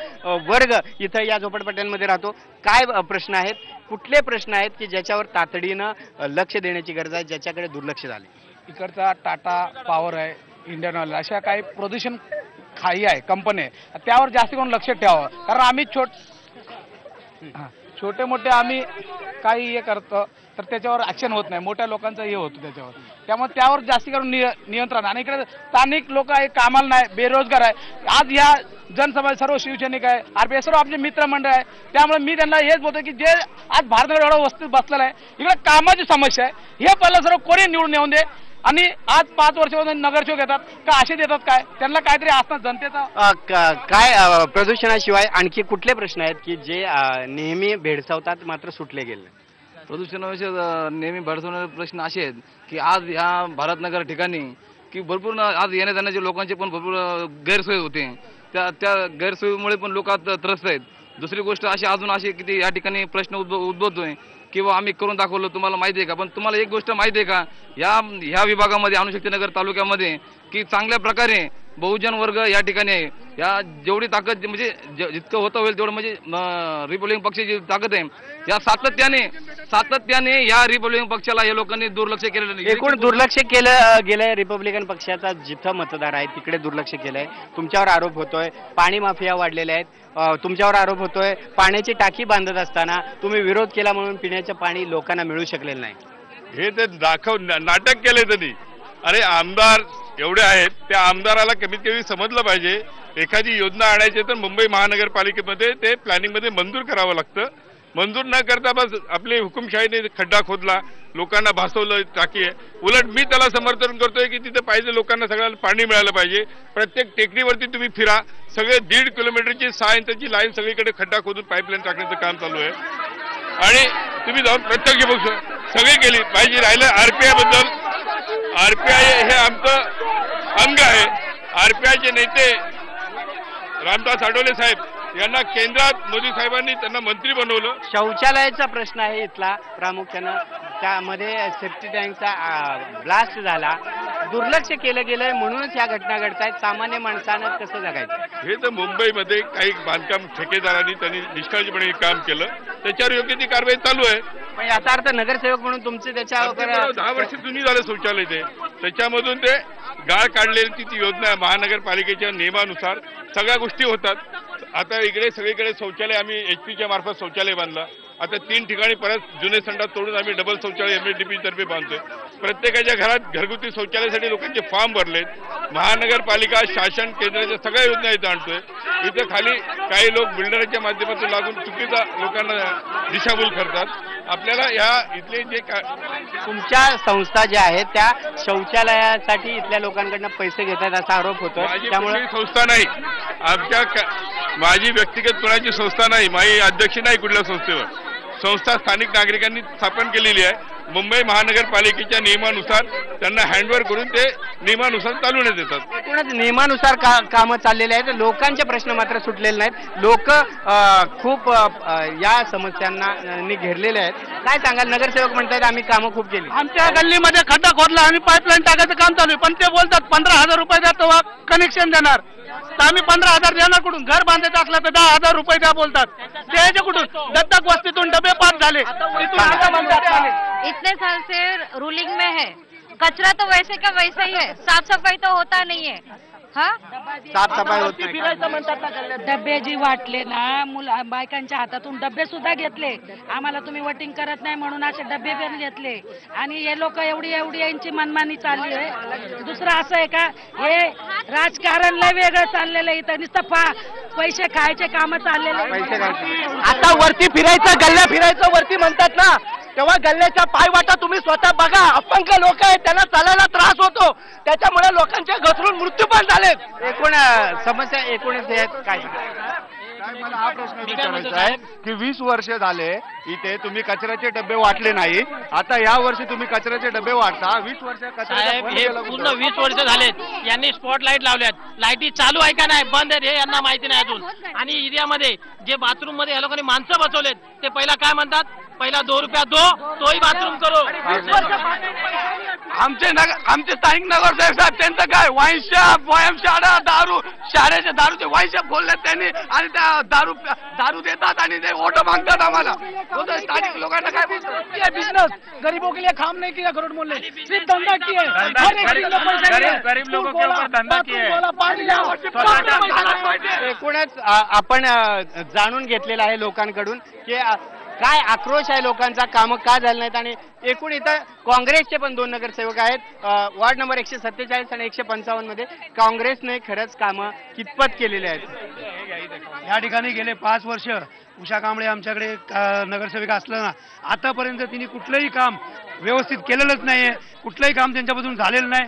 वर्ग इथं या झोपडपट्ट्यांमध्ये राहतो. काय प्रश्न आहेत, कुठले प्रश्न आहेत की ज्याच्यावर तातडीनं लक्ष देण्याची गरज आहे, ज्याच्याकडे दुर्लक्ष झाले? इकडचा टाटा पॉवर आहे, इंडियन ऑइल, अशा काही प्रदूषण खाई आहे कंपनी आहे, त्यावर जास्त करून लक्ष ठेवावं. कारण आम्ही छोटे मोठे आम्ही काही हे करतो तर त्याच्यावर ऍक्शन होत नाही, मोठ्या लोकांचं हे होतं त्याच्यावर, त्यामुळे त्यावर जास्त करून नियंत्रण. आणि इकडे स्थानिक लोक आहे, कामाला नाही, बेरोजगार आहे. आज या जनसमाज सर्व शिवसैनिक आहे, आरपीआय सर्व आपले मित्रमंडळ आहे, त्यामुळे मी त्यांना हेच बोलतो की जे आज भारतनगर एवढा वस्तीत बसलेला आहे, इकडे कामाची समस्या आहे, हे पहिलं सर्व कोणी निवडून येऊन दे. आणि आज 5 वर्षापासून नगरसेवक येतात का असे देतात काय, त्यांना काहीतरी असतात जनतेचा काय प्रदूषणाशिवाय आणखी कुठले प्रश्न आहेत की जे नेहमी भेडसावतात मात्र सुटले गेले? प्रदूषणाविषयी नेहमी भेडसावणारे प्रश्न असे आहेत की आज ह्या भारतनगर ठिकाणी की भरपूर आज येण्या जाण्याचे लोकांचे पण भरपूर गैरसोय होते, त्या गैरसोयीमुळे पण लोक त्रस्त आहेत. दुसरी गोष्ट अजून अशी की या ठिकाणी प्रश्न उद्भवतोय किंवा आम्ही करून दाखवलं, तुम्हाला माहिती आहे का? पण तुम्हाला एक गोष्ट माहिती आहे का, ह्या विभागामध्ये अणुशक्तीनगर तालुक्यामध्ये की चांगल्या प्रकारे बहुजन वर्ग या ठिकाणी आहे. या जेवढी ताकद म्हणजे जितकं होतं होईल तेवढं म्हणजे रिपब्लिकन पक्षाची ताकद आहे, या सातत्याने या रिपब्लिकन पक्षाला या लोकांनी दुर्लक्ष केलेलं नाही. एकूण दुर्लक्ष केलं गेलंय. रिपब्लिकन पक्षाचा जिथं मतदार आहे तिकडे दुर्लक्ष केलंय. तुमच्यावर आरोप होतोय पाणी माफिया वाढलेल्या आहेत, तुमच्यावर आरोप होतोय पाण्याची टाकी बांधत असताना तुम्ही विरोध केला म्हणून पिण्याचं पाणी लोकांना मिळू शकलेलं नाही. हे ते नाटक केले त्यांनी. अरे आमदार एवढे आहेत, त्या आमदाराला कमीत कमी समजलं पाहिजे, एखादी योजना आणायची तर मुंबई महानगरपालिकेमध्ये ते प्लॅनिंगमध्ये मंजूर करावं लागतं. मंजूर न करता बस आपली हुकुमशाहीने खड्डा खोदला, लोकांना भासवलं टाकी आहे. उलट मी त्याला समर्थन करतोय की तिथे पाहिजे लोकांना सगळ्यांना पाणी मिळालं पाहिजे. प्रत्येक टेकडीवरती तुम्ही फिरा, सगळे 1.5 किलोमीटरची 6 इंचाची लाईन सगळीकडे खड्डा खोदून पाईपलाईन टाकण्याचं काम चालू आहे. आणि तुम्ही जाऊन प्रत्यक्ष बघू सगळी केली पाहिजे. राहिलं आरपीआय बद्दल, आरपीआय हे आमचं अंग आहे. आरपीआयचे नेते रामदास आठवले साहेब यांना केंद्रात मोदी साहेबांनी त्यांना मंत्री बनवलं. शौचालयाचा प्रश्न आहे इथला प्रामुख्यानं, त्यामध्ये सेफ्टी टँकचा ब्लास्ट झाला, दुर्लक्ष केलं गेलंय म्हणूनच या घटना घडतायत. सामान्य माणसानं कसं जगायचं? हे तर मुंबईमध्ये काही बांधकाम ठेकेदारांनी त्यांनी निष्काळजीपणे काम केलं, त्याच्यावर योग्य ती कारवाई चालू आहे. पण याचा अर्थ नगरसेवक म्हणून तुमचे त्याच्यावर 10 वर्ष जुनी झालं शौचालय ते, त्याच्यामधून ते गाळ काढलेली ती योजना महानगरपालिकेच्या नियमानुसार सगळ्या गोष्टी होतात. आता इकडे सगळीकडे शौचालय आम्ही HP मार्फत शौचालय बांधलं. आता 3 ठिकाणी परत जुने संडास तोडून आम्ही डबल शौचालय MSDP तर्फे बांधतोय. प्रत्येकाच्या घरात घरगुती शौचालयासाठी लोकांचे फॉर्म भरलेत. महानगरपालिका शासन केंद्राच्या सगळ्या योजना इथं आणतोय. इथं खाली काही लोक बिल्डरच्या माध्यमातून लागून चुकीचा लोकांना दिशाभूल करतात. आपल्याला या इथले जे तुमच्या संस्था ज्या आहेत त्या शौचालयासाठी इथल्या लोकांकडनं पैसे घेतात असा आरोप होतो. त्यामुळे संस्था नाही माझी व्यक्तिगत कोणाची संस्था नाही, माझी अध्यक्ष नाही कुठल्या संस्थेवर. संस्था स्थानिक नागरिकांनी स्थापन केलेली आहे. मुंबई महानगरपालिकेच्या नियमानुसार त्यांना हँडओव्हर करून ते नियमानुसार चालवण्यात येतात. एकूणच नियमानुसार कामं चाललेले आहेत. लोकांचे प्रश्न मात्र सुटलेले नाहीत. लोक खूप या समस्यांना घेरलेले आहेत. काय सांगाल? नगरसेवक म्हणतात आम्ही कामं खूप केली. आमच्या गल्लीमध्ये खड्डा खोदला, आम्ही पाईपलाईन टाकायचं काम चालू आहे, पण ते बोलतात 15,000 रुपये द्या तेव्हा कनेक्शन देणार. तर आम्ही 15,000 देणार कुठून? घर बांधायचं असलं तर 10,000 रुपये द्या बोलतात. द्यायचे कुठून? दत्तक वस्तीतून डबे पास झाले. इतने साल से रूलिंग में है, कचरा तो वैसे का वैसा ही है, साफ सफाई तो होता नहीं है. साफ सफाई होत नाही. डबे जी वाटले ना बायकांच्या हातातून डबे सुद्धा घेतले. आम्हाला तुम्ही वोटिंग करत नाही म्हणून असे डबे पण घेतले. आणि हे लोक एवढी यांची मनमानी चालली आहे. दुसरं असं आहे का, हे राजकारण लय वेगळं चाललेलं आहे. इथं नुसतं पैसे खायचे काम चाललेले. पैसे खायचे. आता वरती फिरायचं, गल्ल्या फिरायचं वरती म्हणतात ना, तेव्हा गल्ल्याच्या पायवाटा तुम्ही स्वतः बघा. अपंग लोक आहेत, त्यांना चालायला त्रास होतो, त्याच्यामुळे लोकांचे घसरून मृत्यू पण झाले. एकूण समस्या एकूणच आहेत. काय मला हा प्रश्न विचारायचा आहे की 20 वर्ष झाले इथे तुम्ही कचऱ्याचे डबे वाटले नाही, आता या वर्षी तुम्ही कचऱ्याचे डबे वाटता. 20 वर्ष साहेब हे पूर्ण 20 वर्ष झालेत. यांनी स्पॉट लाईट लावल्यात. लाईटी चालू आहे का नाही, बंद आहेत हे यांना माहिती नाही अजून. आणि एरियामध्ये जे बाथरूम मध्ये या लोकांनी माणसं बसवलेत ते पहिला काय म्हणतात, पहिला 2 रुपया दो तोही बाथरूम करो. आमचे स्थानिक नगरसेवक साहेब त्यांचं काय, वाईन शॉप, व्यायामशाळा, दारू, शाळेचे दारूचे वाईन शॉप खोललेत त्यांनी आणि त्या दारू देतात आणि ते ओटो मागतात आम्हाला. स्थानिक लोकांना काय बोलतात, बिजनेस गरीबों के लिए काम नहीं किया गरुड़ ने, सिर्फ धंधा किया. गरीब लोगों के ऊपर धंधा किया. एकूणच आपण जाणून घेतलेलं आहे लोकांकडून की काय आक्रोश आहे लोकांचा, कामं का झाली नाहीत. आणि एकूण इथं काँग्रेसचे पण 2 नगरसेवक आहेत. वॉर्ड नंबर 147 आणि 155 मध्ये काँग्रेसने खरंच कामं कितपत केलेली आहेत. या ठिकाणी गेले 5 वर्ष उषा कांबळे आमच्याकडे नगरसेविका असलं ना, आतापर्यंत तिने कुठलंही काम व्यवस्थित केलेलंच नाहीये. कुठलंही काम त्यांच्यापासून झालेलं नाही.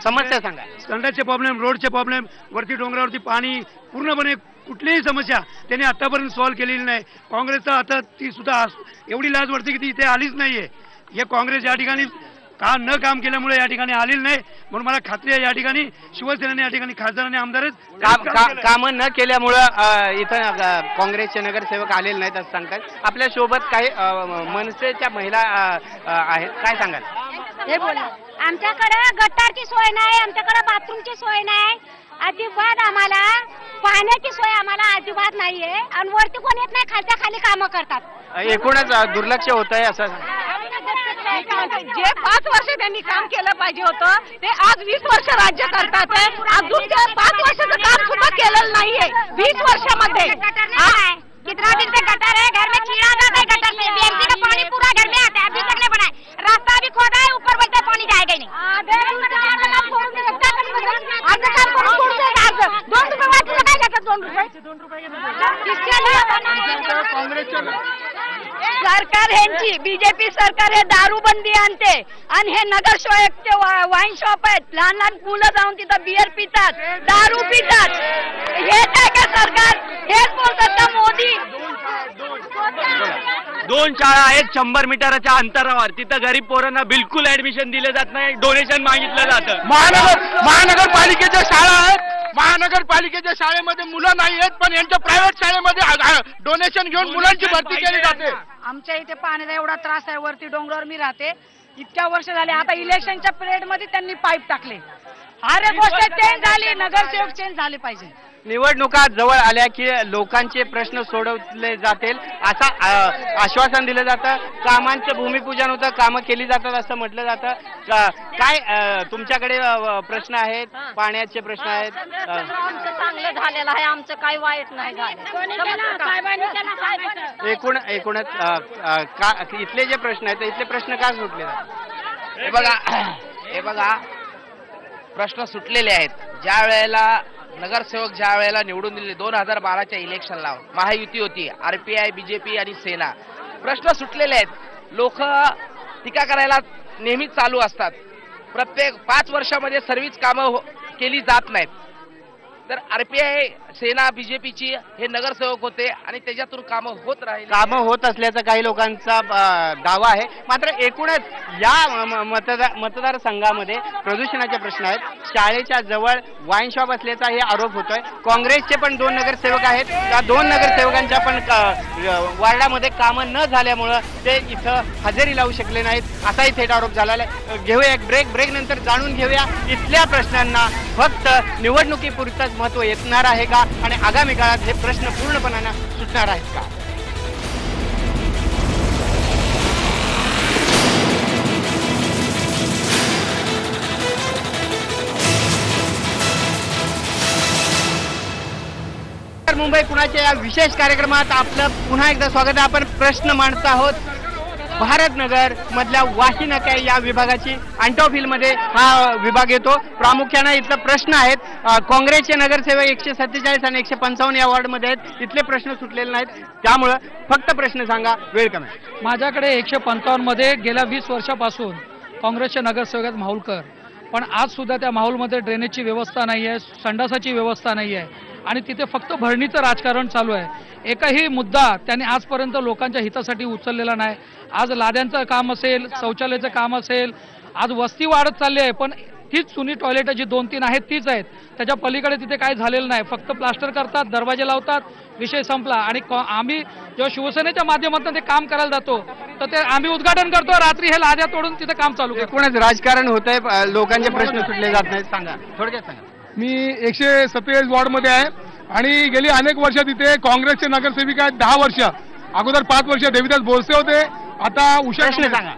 समस्या सांगा. संडासचे प्रॉब्लेम, रोडचे प्रॉब्लेम, वरती डोंगरावरती पाणी, पूर्णपणे कुठलीही समस्या त्यांनी आतापर्यंत सॉल्व्ह केलेली नाही. काँग्रेसचा आता ती सुद्धा एवढी लाज वाटते की ती इथे आलीच नाहीये. हे काँग्रेस या ठिकाणी काम केल्यामुळे या ठिकाणी आलेली नाही. म्हणून मला खात्री आहे या ठिकाणी शिवसेनेने, या ठिकाणी खासदारांनी, आमदारच कामं न केल्यामुळं इथं काँग्रेसचे नगरसेवक आलेले नाहीत असं सांगतात. आपल्या सोबत काही मनसेच्या महिला आहेत. काय सांगाल? हे बोला, आमच्याकडे गटारची सोय नाही, आमच्याकडे बाथरूमची सोय नाही, अजिबात आम्हाला पाण्याची सोय आम्हाला अजिबात नाहीये. आणि वरती कोण येत नाही, खालच्या खाली कामं करतात. एकूणच दुर्लक्ष होत आहे असं. जे 5 वर्ष त्यांनी काम केलं पाहिजे होतं ते आज 20 वर्ष राज्य करतात. अजून ते 5 वर्षाचं काम सुद्धा केलेलं नाहीये 20 वर्षामध्ये. कितना दिन से गटर है, घर में कीड़ा जाता है गटर में, बीएमसी का पानी पूरा घर में आता है, अभी तक नहीं बना है. रास्ता अभी खोदा है, ऊपर बोलते पानी जाएगा ही नहीं. 2 रुपये सरकार ह्यांची बीजेपी सरकार हे दारूबंदी आणते आणि हे नगरसेवकचे वाईन शॉप आहेत. लहान लहान मुलं जाऊन तिथं बियर पितात, दारू पितात. हेच आहे का सरकार? हेच बोलतात का मोदी? 2 शाळा आहेत 100 मीटरच्या अंतरावर, तिथं गरीब पोरांना बिलकुल ऍडमिशन दिले जात नाही, डोनेशन मागितलं जातं. महानगरपालिकेच्या शाळा आहेत, महानगरपालिकेच्या शाळेमध्ये मुलं नाही आहेत, पण यांच्या प्रायव्हेट शाळेमध्ये डोनेशन घेऊन मुलांची भरती केली जाते. आमच्या इथे पाण्याचा एवढा त्रास आहे. वरती डोंगरावर मी राहते, इतक्या वर्ष झाले. आता इलेक्शनच्या पिरियड मध्ये त्यांनी पाईप टाकले. हर एक गोष्ट चेंज झाली, नगरसेवक चेंज झाले पाहिजे. निवडणुका जवळ आल्या की लोकांचे प्रश्न सोडवले जातील असं आश्वासन दिलं जातं. कामांचं भूमिपूजन होतं, कामं केली जातात असं म्हटलं जातं. काय तुमच्याकडे प्रश्न आहेत? पाण्याचे प्रश्न आहेत? आमचं चांगलं झालेलं आहे, आमचं काही वाईट नाही झालं. एकूणच इथले जे प्रश्न आहेत इथले प्रश्न का सुटले जातात? हे बघा प्रश्न सुटलेले आहेत. ज्या वेळेला नगरसेवक ज्या वेळेला निवडून दिले 2012च्या इलेक्शनला महायुती होती, RPI, BJP आणि सेना, प्रश्न सुटलेले आहेत. लोक टीका करायला नेहमी चालू असतात. प्रत्येक 5 वर्षामध्ये सर्वच कामं केली जात नाहीत. तर RPI, सेना, BJPची हे नगरसेवक होते आणि त्याच्यातून कामं होत राहील. कामं होत असल्याचा काही लोकांचा दावा आहे. मात्र एकूणच या मतदारसंघामध्ये प्रदूषणाचे प्रश्न आहेत. शाळेच्या जवळ वाईन शॉप असल्याचा हे आरोप होतोय. काँग्रेसचे पण 2 नगरसेवक आहेत. त्या 2 नगरसेवकांच्या पण वार्डामध्ये कामं न झाल्यामुळं ते इथं हजेरी लावू शकले नाहीत, असाही थेट आरोप झालेला आहे. घेऊया एक ब्रेक नंतर जाणून घेऊया इथल्या प्रश्नांना फक्त निवडणुकीपुरतंच महत्त्व येणार आहे का आणि आगामी काळात हे प्रश्न पूर्णपणाने सुटणार आहेत का? मुंबई कुणाच्या या विशेष कार्यक्रमात आपलं पुन्हा एकदा स्वागत आहे. आपण प्रश्न मांडत आहोत भारतनगर मधल्या वाशी नाका या विभागाची. अंटॉप हिलमध्ये हा विभाग येतो. प्रामुख्याने इथला प्रश्न आहेत. काँग्रेसचे नगरसेवक 147 आणि 155 या वॉर्डमध्ये आहेत. इथले प्रश्न सुटलेले नाहीत, त्यामुळं फक्त प्रश्न सांगा, वेळ कमी. माझ्याकडे 155 मध्ये गेल्या 20 वर्षापासून काँग्रेसचे नगरसेवक आहेत माहुलकर, पण आज सुद्धा त्या माहुलमध्ये ड्रेनेजची व्यवस्था नाही आहे, संडासाची व्यवस्था नाही आहे आणि तिथे फक्त भरणीचं राजकारण चालू आहे. एकही मुद्दा त्यांनी आजपर्यंत लोकांच्या हितासाठी उचललेला नाही. आज लाद्यांचं काम असेल, शौचालयाचं काम असेल, आज वस्ती वाढत चालली आहे, पण तीच जुनी टॉयलेट जी 2-3 आहेत तीच आहेत. त्याच्या पलीकडे तिथे काय झालेलं नाही. फक्त प्लास्टर करतात, दरवाजे लावतात, विषय संपला. आणि आम्ही जेव्हा शिवसेनेच्या माध्यमातून ते काम करायला जातो तर ते आम्ही उद्घाटन करतो, रात्री हे लाद्या तोडून तिथे काम चालू करतो. एकूणच राजकारण होतंय, लोकांचे प्रश्न सुटले जात नाहीत. सांगा, थोडक्यात सांगा. मी 147 वॉर्डमध्ये आहे आणि गेली अनेक वर्ष तिथे काँग्रेसचे नगरसेविका आहेत. 10 वर्ष अगोदर 5 वर्ष देवीदास बोरसे होते. आता उषा सांगा.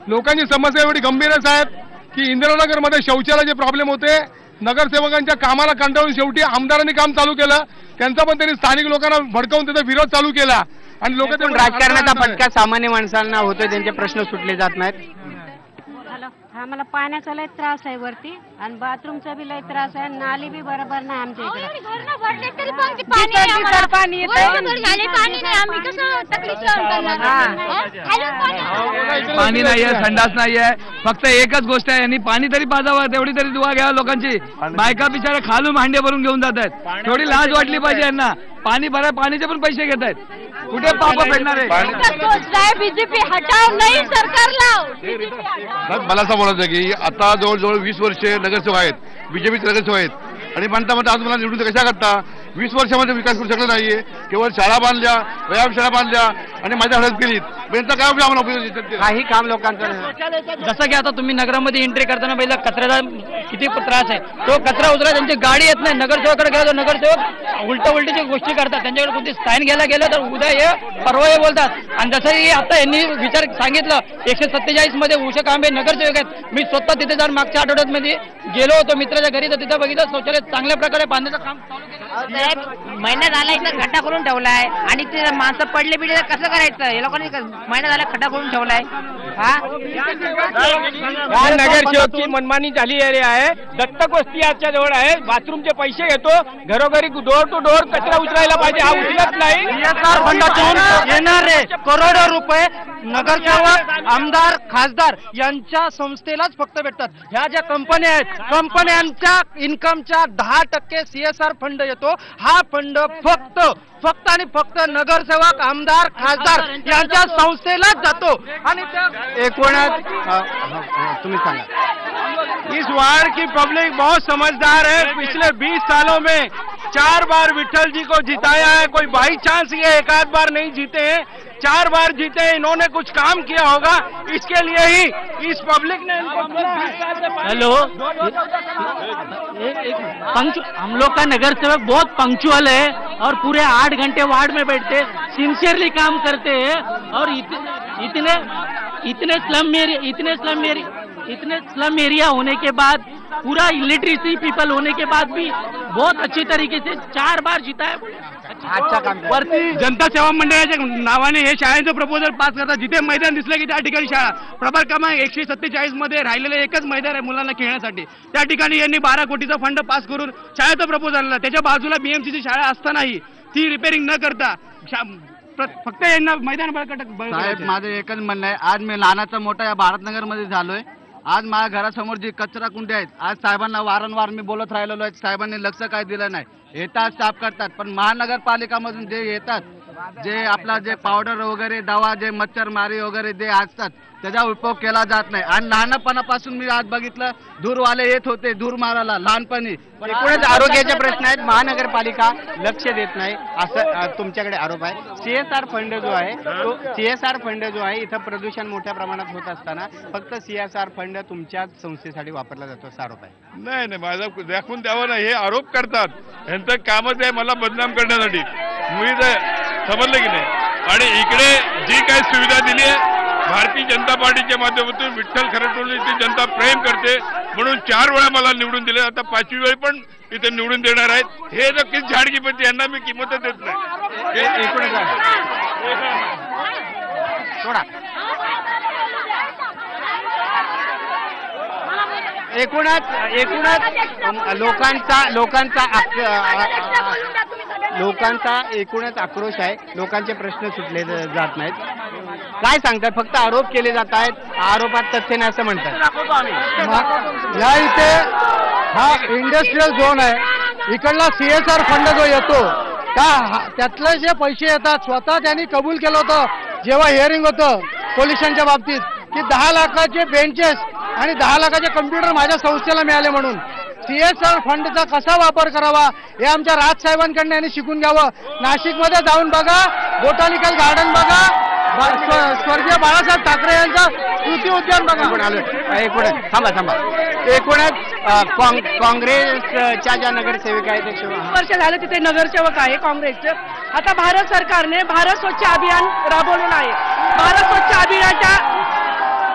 लोकांची समस्या एवढी गंभीर आहे साहेब की इंदिरानगरमध्ये शौचालयाचे प्रॉब्लेम होते. नगरसेवकांच्या कामाला कंटाळून शेवटी आमदारांनी काम चालू केलं. त्यांचा पण त्यांनी स्थानिक लोकांना भडकावून त्याचा विरोध चालू केला आणि लोक राजकारणाचा फटका सामान्य माणसांना होतोय, त्यांचे प्रश्न सुटले जात नाहीत. आम्हाला पाण्याचा लय त्रास आहे वरती आणि बाथरूमचा बी लय त्रास आहे. नाली बी बरोबर नाही आमच्या इकडे. पाणी नाही आहे, संडास नाही आहे. फक्त एकच गोष्ट आहे, यांनी पाणी तरी पाजावं, तेवढी तरी दुवा घ्यावं लोकांची. बायका बिचारा खालून भांडे भरून घेऊन जात आहेत. थोडी लाज वाटली पाहिजे यांना. पाणी भराय पाणीचे पण पैसे घेत आहेत. कुठे पाप फेडणार आहे? बीजेपी हटाव नाही, सरकार लाव. मला असं बोलायचं की आता जवळजवळ 20 वर्षे नगरसेवक आहेत, बीजेपीचे नगरसेवक आहेत आणि म्हणता आज मला निवडून कशा करता? 20 वर्षामध्ये विकास करू शकला नाहीये. केवळ शाळा बांधल्या, व्यायामशाळा बांधल्या आणि माझ्या हळद केलीत. काय आम्हाला काही काम लोकांचं. जसं की आता तुम्ही नगरामध्ये एंट्री करताना पहिला कचऱ्याचा किती त्रास आहे, तो कचरा उचला त्यांची गाडी येत नाही. नगरसेवकाकडे गेला तर नगरसेवक उलट्या गोष्टी करतात. त्यांच्याकडे कोणती स्टँड घ्यायला गेलं तर उद्या हे परवा हे बोलतात. आणि जसं की आता यांनी विचार सांगितलं 147 मध्ये उषा कांबे नगरसेवक आहेत. मी स्वतः तिथे जाऊन मागच्या आठवड्यामध्ये गेलो होतो मित्राच्या घरी, तर तिथं बघितलं शौचालय चांगल्या प्रकारे बांधण्याचं काम चालू केलं. महिना झाला इथं खड्डा करून ठेवलाय आणि ते माणसं पडले बिडले तर कसं करायचं? हे लोकांनी महिना झाला खड्डा करून ठेवलाय. नगरसेवकची मनमानी झाली आहे. दत्तक वस्ती याच्या जवळ आहे, बाथरूमचे पैसे घेतो, घरोघरी डोर टू डोर कचरा उचलायला पाहिजे, हा उचलत नाही. फंडातून येणारे करोडो रुपये नगरसेवक, आमदार, खासदार यांच्या संस्थेलाच फक्त भेटतात. ह्या ज्या कंपन्या आहेत, कंपन्यांच्या इन्कमच्या 10% CSR फंड येतो. हा फंड फक्त आणि फक्त नगरसेवक, आमदार, खासदार यांच्या संस्थेलाच जातो. आणि एकूणच तुम्ही सांगा. इस वार्ड की पब्लिक बहुत समझदार है. पिछले 20 सालों में 4 बार विठल जी को जिताया है. कोई बाई चांस ये एक आध बार नहीं जीते हैं, 4 बार जीते हैं. इन्होंने कुछ काम किया होगा, इसके लिए ही इस पब्लिक ने इनको 20 साल से. हेलो, हम लोग का नगरसेवक बहुत पंक्चुअल है और पूरे 8 घंटे वार्ड में बैठते, सिंसियरली काम करते हैं और इतने स्लम इतने स्लम एरिया होने के बाद, पूरा इलिटरेसी पीपल होने के बाद भी बहुत अच्छी तरीके से 4 बार जीता है. अच्छा काम वरती जनता सेवा मंडळाच्या नावाने हे शाळेचं प्रपोजल पास करतात. जिथे मैदान दिसलं की त्या ठिकाणी शाळा. प्रभाग क्रमांक 147 मध्ये राहिलेलं एकच मैदान आहे मुलांना खेळण्यासाठी. त्या ठिकाणी यांनी 12 कोटीचा फंड पास करून शाळेचं प्रपोजल आणलं. त्याच्या बाजूला बीएमसीची शाळा असतानाही ती रिपेअरिंग न करता फक्त यांना मैदान बळकट. साहेब माझं एकच म्हणणं आहे, आज मी लहानाचा मोठा या भारतनगर मध्ये झालोय. आज माझ्या घरासमोर जी कचरा कुंडी आहेत, आज साहेबांना वारंवार मी बोलत राहिलेलो आहे, साहेबांनी लक्ष काय दिलं नाही. येतात साफ करतात, पण महानगरपालिकामधून जे येतात, जे आपला जे पावडर वगैरे दवा, जे मच्छरमारी वगैरे जे असतात त्याचा उपयोग केला जात नाही. आणि लहानपणापासून मी आज बघितलं धूरवाले येत होते धूर मारायला लहानपणी. एकूणच आरोग्याचे प्रश्न आहेत, महानगरपालिका लक्ष देत नाही असं तुमच्याकडे आरोप आहे. CSR फंड जो आहे तो CSR फंड जो आहे इथं प्रदूषण मोठ्या प्रमाणात होत असताना फक्त CSR फंड तुमच्या संस्थेसाठी वापरला जातो असा आरोप आहे. नाही नाही, माझा दाखवून द्यावं नाही, हे आरोप करतात. यांचं कामच आहे मला बदनाम करण्यासाठी. मी तर समजलं की नाही. आणि इकडे जी काही सुविधा दिली आहे भारतीय जनता पार्टीच्या माध्यमातून, विठ्ठल खरटोली इथे जनता प्रेम करते म्हणून 4 वेळा मला निवडून दिले. आता 5वी वेळी पण इथे निवडून देणार आहेत. हे नक्कीच झाडकीपती, यांना मी किंमत देत नाही. एकूणच लोकांचा एकूणच आक्रोश आहे. लोकांचे प्रश्न सुटले जात नाहीत. काय सांगतात? फक्त आरोप केले जात आहेत, आरोपात तथ्य नाही असं म्हणतात. या इथे हा इंडस्ट्रियल झोन आहे. इकडला CSR फंड जो येतो त्यातले जे पैसे येतात स्वतः त्यांनी कबूल केलं होतं जेव्हा हिअरिंग होतं पोलिसांच्या बाबतीत की 10 लाखाचे बेंचेस आणि 10 लाखाचे कम्प्युटर माझ्या संस्थेला मिळाले म्हणून. CSR फंडचा कसा वापर करावा हे आमच्या राजसाहेबांकडनं यांनी शिकून घ्यावं. नाशिकमध्ये जाऊन बघा, बोटॅनिकल गार्डन बघा, स्वर्गीय बाळासाहेब ठाकरे यांचा कृती उद्यान बघा. एकूणच काँग्रेसच्या ज्या नगरसेविका आहेत 20 वर्ष झाले तिथे नगरसेवक आहे काँग्रेसचे. आता भारत सरकारने भारत स्वच्छ अभियान राबवलेलं आहे.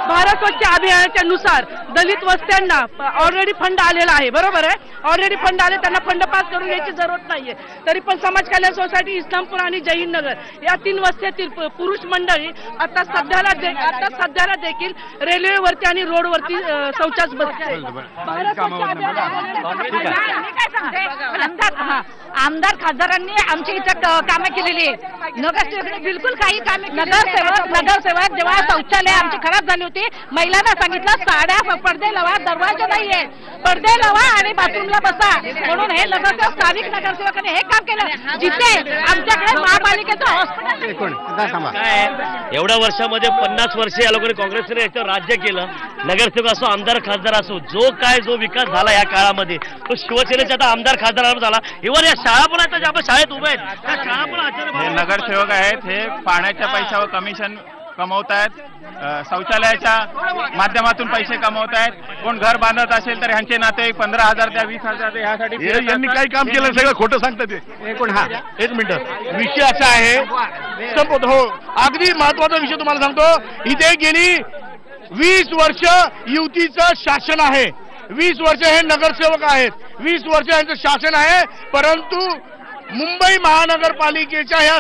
भारत स्वच्छ अभियानाच्या नुसार दलित वस्त्यांना ऑलरेडी फंड आलेला आहे. बरोबर आहे, ऑलरेडी फंड आले, त्यांना फंड पास करून याची जरूरत नाहीये. तरी पण समाज कल्याण सोसायटी, इस्लामपूर आणि जैन नगर या 3 वस्त्यातील पुरुष मंडळी आता सध्याला देखील रेल्वेवरती आणि रोडवरती शौचास बसते. आमदार खासदारांनी आमच्या इथं कामं केलेली आहेत. नगरसेवक बिलकुल काही कामे. नगरसेवक जेव्हा शौचालय आमची खराब झाली होती, महिलांना सांगितलं साड्या पडदे लावा, दरवाजा नाहीये, पडदे लावा आणि बाथरूमला बसा म्हणून हे नगरसेवक, स्थानिक नगरसेवकांनी हे काम केलं. जिथे आमच्याकडे महापालिकेचं हॉस्पिटल काय एवढ्या वर्षामध्ये 50 वर्षे या लोकांनी काँग्रेसने याच्यावर राज्य केलं. नगरसेवक असो, आमदार खासदार असो, जो विकास झाला या काळामध्ये तो शिवसेनेचा आता आमदार खासदारांवर झाला. इव्हन या शाळा पण आहेत ज्या आपण शाळेत उभे आहेत त्या शाळा पण हे नगरसेवक आहेत, हे पाण्याच्या पैशावर कमिशन कमवत आहेत, शौचालयाच्या माध्यमातून पैसे कमवत आहेत. कोण घर बांधत असेल तर ह्यांचे नाते 15,000 द्या, 20,000 द्या, ह्यासाठी यांनी काही काम केलं सगळं खोटं सांगतात ते. एक मिनिट, विषय असा आहे संपत हो. अगदी महत्वाचा विषय तुम्हाला सांगतो. इथे गेली 20 वर्ष युतीचं शासन आहे. 20 वर्ष हे नगरसेवक आहेत, 20 वर्ष यांचं शासन आहे. परंतु मुंबई महानगरपालिकेच्या ह्या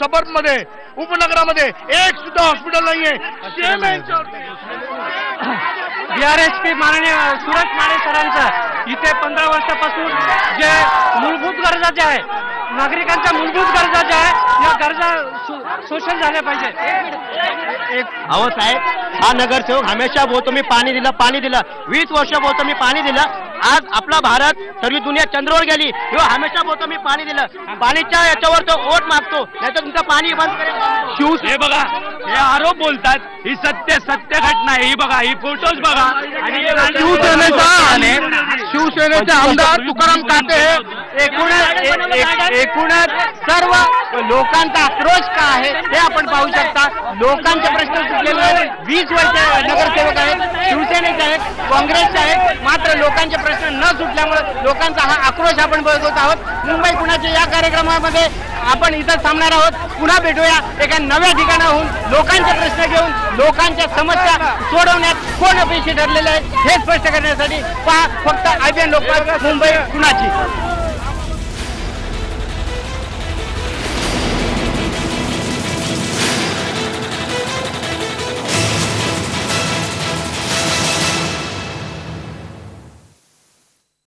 सबर्बमध्ये, उपनगरामध्ये एक सुद्धा हॉस्पिटल नाहीये. DRSP माननीय सुरज माने सरांचं इथे 15 वर्षापासून जे मूलभूत गरजा ज्या आहे, नागरिकांच्या मूलभूत गरजा ज्या आहे, या गरजा शोषण झाल्या पाहिजे. अहो साहेब, हा नगरसेवक हमेशा बोलतो मी पाणी दिलं 20 वर्ष बोलतो मी पाणी दिलं. आज आपला भारत सर्व दुनिया चंद्रावर गेली, किंवा हमेशा बोलतो मी पाणी दिलं. पाणीच्या याच्यावर तो वोट मागतो, नाही तर तुमचं पाणी बंद करेल. हे बघा, हे आरोप बोलतात, ही सत्य घटना आहे. ही बघा, ही फोटोज बघा. आणि शिवसेनेचे आमदार तुकाराम काटे एकूणच सर्व लोकांचा आक्रोश का आहे हे आपण पाहू शकता. लोकांचे प्रश्न सुटलेले 20 वर्ष नगरसेवक आहेत, शिवसेनेचे आहेत, काँग्रेसचे आहेत, मात्र लोकांचे प्रश्न न सुटल्यामुळे लोकांचा हा आक्रोश आपण बघत आहोत. मुंबई पुण्याच्या या कार्यक्रमामध्ये आपण इथं थांबणार आहोत. पुन्हा भेटूया एका नव्या ठिकाणाहून लोकांचे प्रश्न घेऊन. लोकांच्या समस्या सोडवण्यात कोण अपयशी ठरलेले आहेत हे स्पष्ट करण्यासाठी पहा फक्त IBN लोकमत मुंबई पुण्याची.